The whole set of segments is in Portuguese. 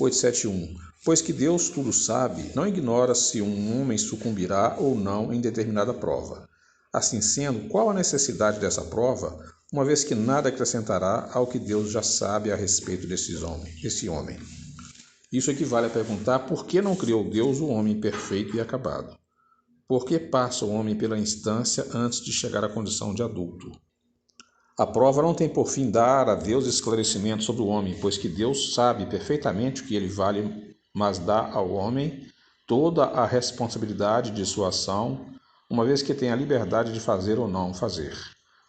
871. Pois que Deus tudo sabe, não ignora se um homem sucumbirá ou não em determinada prova. Assim sendo, qual a necessidade dessa prova, uma vez que nada acrescentará ao que Deus já sabe a respeito desse homem? Isso equivale a perguntar por que não criou Deus o homem perfeito e acabado? Por que passa o homem pela instância antes de chegar à condição de adulto? A prova não tem por fim dar a Deus esclarecimento sobre o homem, pois que Deus sabe perfeitamente o que ele vale, mas dá ao homem toda a responsabilidade de sua ação, uma vez que tem a liberdade de fazer ou não fazer.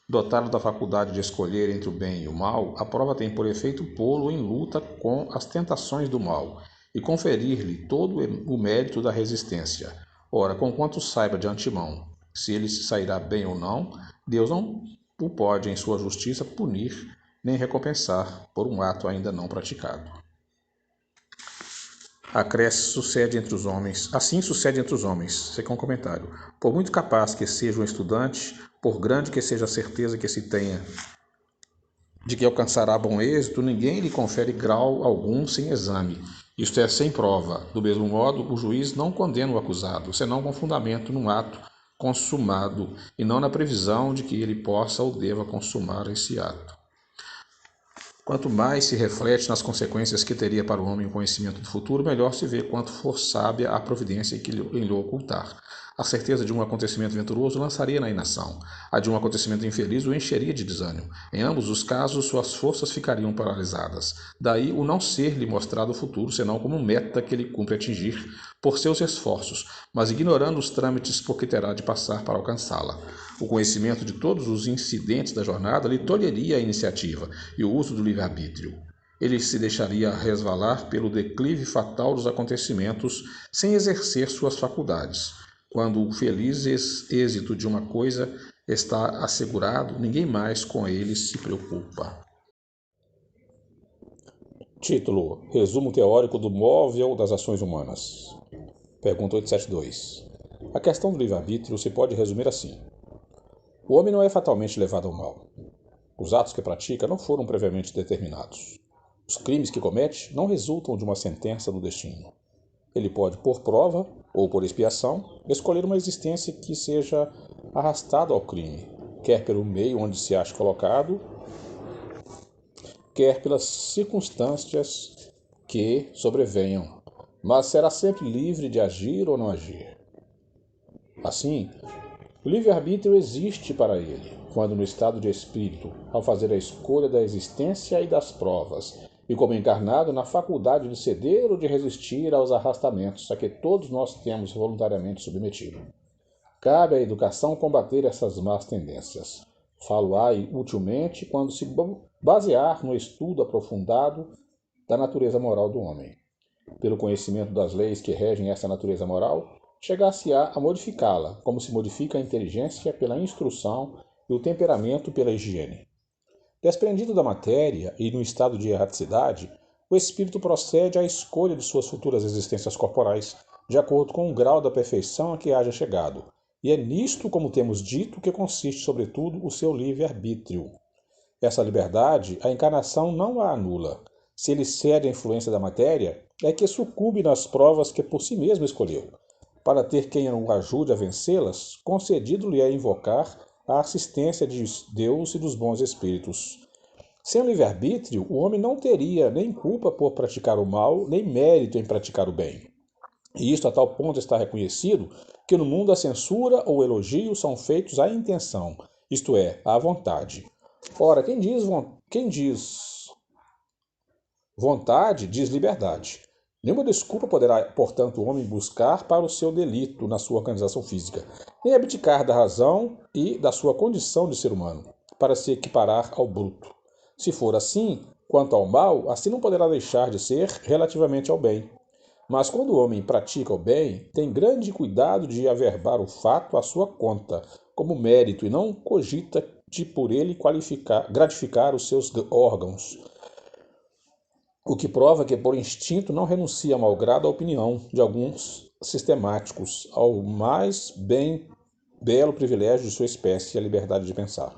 Dotado da faculdade de escolher entre o bem e o mal, a prova tem por efeito pô-lo em luta com as tentações do mal e conferir-lhe todo o mérito da resistência. Ora, conquanto saiba de antemão se ele se sairá bem ou não, Deus não o pode, em sua justiça, punir nem recompensar por um ato ainda não praticado. Assim sucede entre os homens, segue um comentário. Por muito capaz que seja um estudante, por grande que seja a certeza que se tenha de que alcançará bom êxito, ninguém lhe confere grau algum sem exame, isto é, sem prova. Do mesmo modo, o juiz não condena o acusado, senão com fundamento num ato consumado, e não na previsão de que ele possa ou deva consumar esse ato. Quanto mais se reflete nas consequências que teria para o homem o conhecimento do futuro, melhor se vê quanto for sábia a providência em lhe ocultar. A certeza de um acontecimento venturoso lançaria na inação. A de um acontecimento infeliz o encheria de desânimo. Em ambos os casos, suas forças ficariam paralisadas. Daí o não ser-lhe mostrado o futuro, senão como meta que ele cumpre atingir por seus esforços, mas ignorando os trâmites por que terá de passar para alcançá-la. O conhecimento de todos os incidentes da jornada lhe tolheria a iniciativa e o uso do livre-arbítrio. Ele se deixaria resvalar pelo declive fatal dos acontecimentos sem exercer suas faculdades. Quando o feliz êxito de uma coisa está assegurado, ninguém mais com ele se preocupa. Título: Resumo teórico do móvel das ações humanas. Pergunta 872. A questão do livre-arbítrio se pode resumir assim. O homem não é fatalmente levado ao mal. Os atos que pratica não foram previamente determinados. Os crimes que comete não resultam de uma sentença do destino. Ele pode, por prova ou por expiação, escolher uma existência que seja arrastada ao crime, quer pelo meio onde se acha colocado, quer pelas circunstâncias que sobrevenham, mas será sempre livre de agir ou não agir. Assim, o livre-arbítrio existe para ele, quando no estado de espírito, ao fazer a escolha da existência e das provas, e como encarnado na faculdade de ceder ou de resistir aos arrastamentos a que todos nós temos voluntariamente submetido. Cabe à educação combater essas más tendências. Falo-ai utilmente quando se basear no estudo aprofundado da natureza moral do homem. Pelo conhecimento das leis que regem essa natureza moral, chegar-se-á a modificá-la, como se modifica a inteligência pela instrução e o temperamento pela higiene. Desprendido da matéria e no estado de erraticidade, o espírito procede à escolha de suas futuras existências corporais, de acordo com o grau da perfeição a que haja chegado, e é nisto, como temos dito, que consiste, sobretudo, o seu livre-arbítrio. Essa liberdade, a encarnação não a anula. Se ele cede à influência da matéria, é que sucumbe nas provas que por si mesmo escolheu. Para ter quem o ajude a vencê-las, concedido-lhe é invocar a assistência de Deus e dos bons espíritos. Sem o livre-arbítrio, o homem não teria nem culpa por praticar o mal, nem mérito em praticar o bem. E isto a tal ponto está reconhecido que no mundo a censura ou o elogio são feitos à intenção, isto é, à vontade. Ora, quem diz vontade, diz liberdade. Nenhuma desculpa poderá, portanto, o homem buscar para o seu delito na sua organização física, nem abdicar da razão e da sua condição de ser humano, para se equiparar ao bruto. Se for assim, quanto ao mal, assim não poderá deixar de ser relativamente ao bem. Mas quando o homem pratica o bem, tem grande cuidado de averbar o fato à sua conta, como mérito, e não cogita de por ele gratificar os seus órgãos, o que prova que por instinto não renuncia malgrado à opinião de alguns sistemáticos, ao mais belo privilégio de sua espécie, a liberdade de pensar.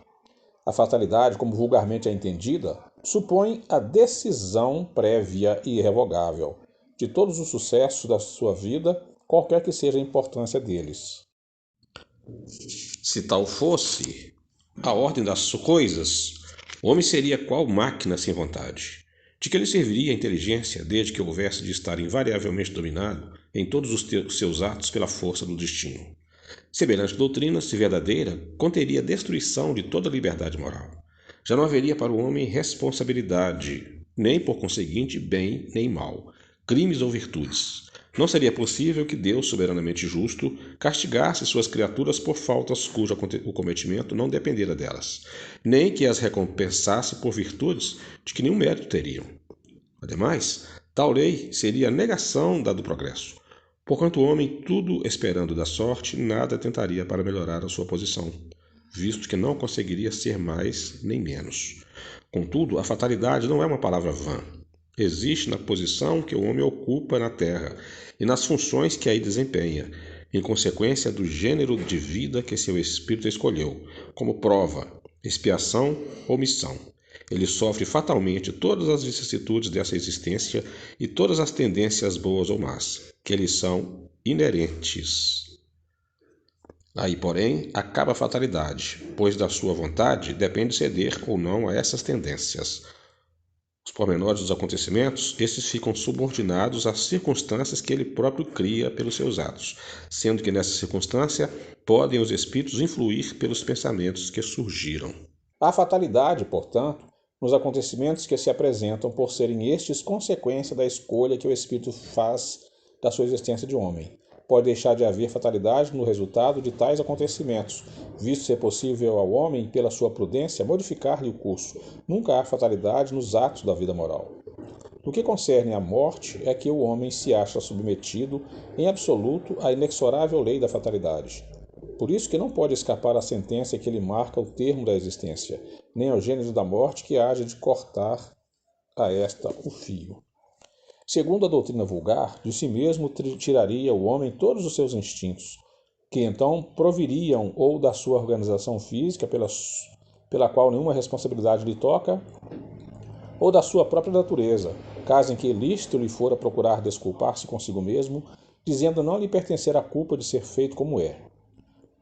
A fatalidade, como vulgarmente é entendida, supõe a decisão prévia e irrevogável. de todos os sucessos da sua vida, qualquer que seja a importância deles. Se tal fosse a ordem das coisas, o homem seria qual máquina sem vontade? De que lhe serviria a inteligência desde que houvesse de estar invariavelmente dominado em todos os seus atos pela força do destino? Semelhante doutrina, se verdadeira, conteria a destruição de toda liberdade moral. Já não haveria para o homem responsabilidade, nem por conseguinte bem nem mal, crimes ou virtudes. Não seria possível que Deus, soberanamente justo, castigasse suas criaturas por faltas cujo o cometimento não dependera delas, nem que as recompensasse por virtudes de que nenhum mérito teriam. Ademais, tal lei seria a negação do progresso. Porquanto o homem, tudo esperando da sorte, nada tentaria para melhorar a sua posição, visto que não conseguiria ser mais nem menos. Contudo, a fatalidade não é uma palavra vã. Existe na posição que o homem ocupa na terra e nas funções que aí desempenha, em consequência do gênero de vida que seu espírito escolheu, como prova, expiação ou missão. Ele sofre fatalmente todas as vicissitudes dessa existência e todas as tendências boas ou más, que lhe são inerentes. Aí, porém, acaba a fatalidade, pois da sua vontade depende ceder ou não a essas tendências. Os pormenores dos acontecimentos, esses ficam subordinados às circunstâncias que ele próprio cria pelos seus atos, sendo que nessa circunstância podem os espíritos influir pelos pensamentos que surgiram. Há fatalidade, portanto, nos acontecimentos que se apresentam por serem estes consequência da escolha que o espírito faz da sua existência de homem. Pode deixar de haver fatalidade no resultado de tais acontecimentos, visto ser possível ao homem, pela sua prudência, modificar-lhe o curso. Nunca há fatalidade nos atos da vida moral. No que concerne à morte, é que o homem se acha submetido, em absoluto, à inexorável lei da fatalidade. Por isso que não pode escapar à sentença que lhe marca o termo da existência, nem ao gênero da morte que haja de cortar a esta o fio. Segundo a doutrina vulgar, de si mesmo tiraria o homem todos os seus instintos, que então proviriam ou da sua organização física, pela qual nenhuma responsabilidade lhe toca, ou da sua própria natureza, caso em que lícito lhe fora procurar desculpar-se consigo mesmo, dizendo não lhe pertencer a culpa de ser feito como é.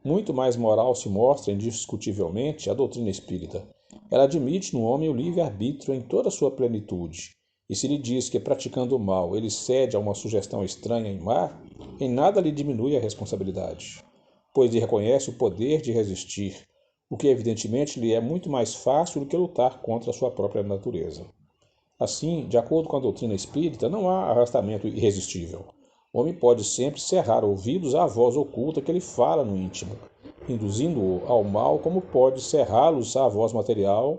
Muito mais moral se mostra indiscutivelmente a doutrina espírita. Ela admite no homem o livre-arbítrio em toda a sua plenitude. E se lhe diz que, praticando o mal, ele cede a uma sugestão estranha e má, em nada lhe diminui a responsabilidade, pois lhe reconhece o poder de resistir, o que evidentemente lhe é muito mais fácil do que lutar contra a sua própria natureza. Assim, de acordo com a doutrina espírita, não há arrastamento irresistível. O homem pode sempre cerrar ouvidos à voz oculta que ele fala no íntimo, induzindo-o ao mal, como pode cerrá-los à voz material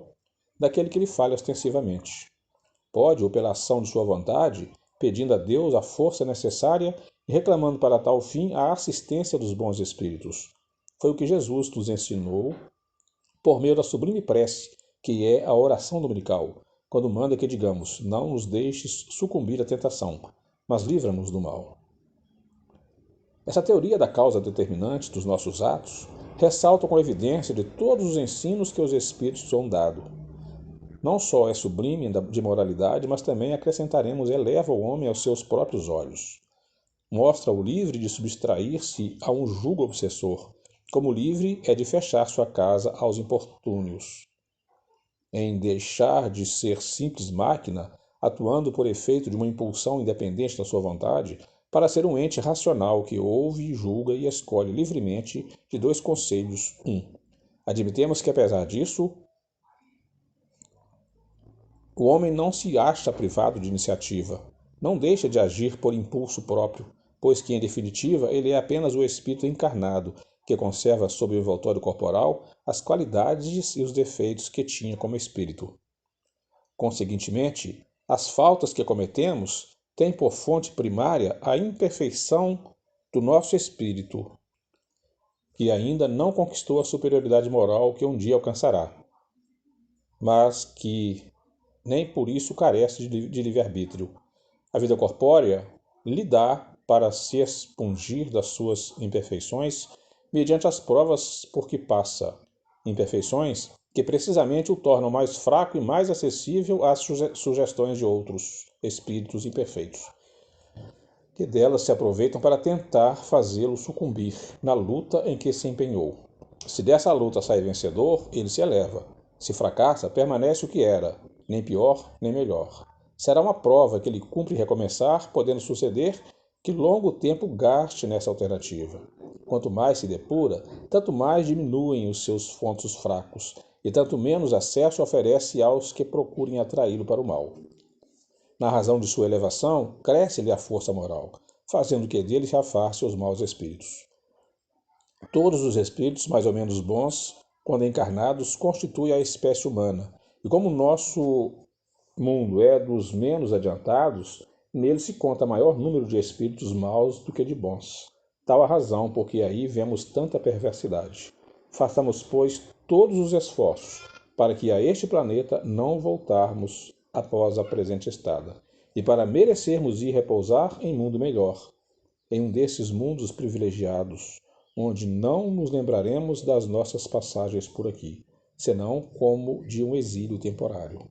daquele que lhe fala ostensivamente. Pode, ou pela ação de sua vontade, pedindo a Deus a força necessária e reclamando para tal fim a assistência dos bons espíritos. Foi o que Jesus nos ensinou por meio da sublime prece, que é a oração dominical, quando manda que digamos: não nos deixes sucumbir à tentação, mas livra-nos do mal. Essa teoria da causa determinante dos nossos atos ressalta com evidência de todos os ensinos que os espíritos nos han dado. Não só é sublime de moralidade, mas também, acrescentaremos, eleva o homem aos seus próprios olhos. Mostra-o livre de subtrair-se a um jugo obsessor, como livre é de fechar sua casa aos importúnios. Em deixar de ser simples máquina, atuando por efeito de uma impulsão independente da sua vontade, para ser um ente racional que ouve, julga e escolhe livremente de dois conselhos, Admitemos que, apesar disso, o homem não se acha privado de iniciativa, não deixa de agir por impulso próprio, pois que, em definitiva, ele é apenas o espírito encarnado, que conserva sob o envoltório corporal as qualidades e os defeitos que tinha como espírito. Conseguintemente, as faltas que cometemos têm por fonte primária a imperfeição do nosso espírito, que ainda não conquistou a superioridade moral que um dia alcançará, mas que nem por isso carece de livre-arbítrio. A vida corpórea lhe dá para se expungir das suas imperfeições mediante as provas por que passa, imperfeições que precisamente o tornam mais fraco e mais acessível às sugestões de outros espíritos imperfeitos. que delas se aproveitam para tentar fazê-lo sucumbir na luta em que se empenhou. Se dessa luta sai vencedor, ele se eleva. Se fracassa, permanece o que era, nem pior, nem melhor. Será uma prova que ele cumpre recomeçar, podendo suceder que longo tempo gaste nessa alternativa. Quanto mais se depura, tanto mais diminuem os seus pontos fracos, e tanto menos acesso oferece aos que procurem atraí-lo para o mal. Na razão de sua elevação, cresce-lhe a força moral, fazendo que dele se afaste os maus espíritos. Todos os espíritos mais ou menos bons, quando encarnados, constituem a espécie humana, e como o nosso mundo é dos menos adiantados, nele se conta maior número de espíritos maus do que de bons. Tal a razão porque aí vemos tanta perversidade. Façamos, pois, todos os esforços para que a este planeta não voltarmos após a presente estada, e para merecermos ir repousar em mundo melhor, em um desses mundos privilegiados, onde não nos lembraremos das nossas passagens por aqui, senão como de um exílio temporário.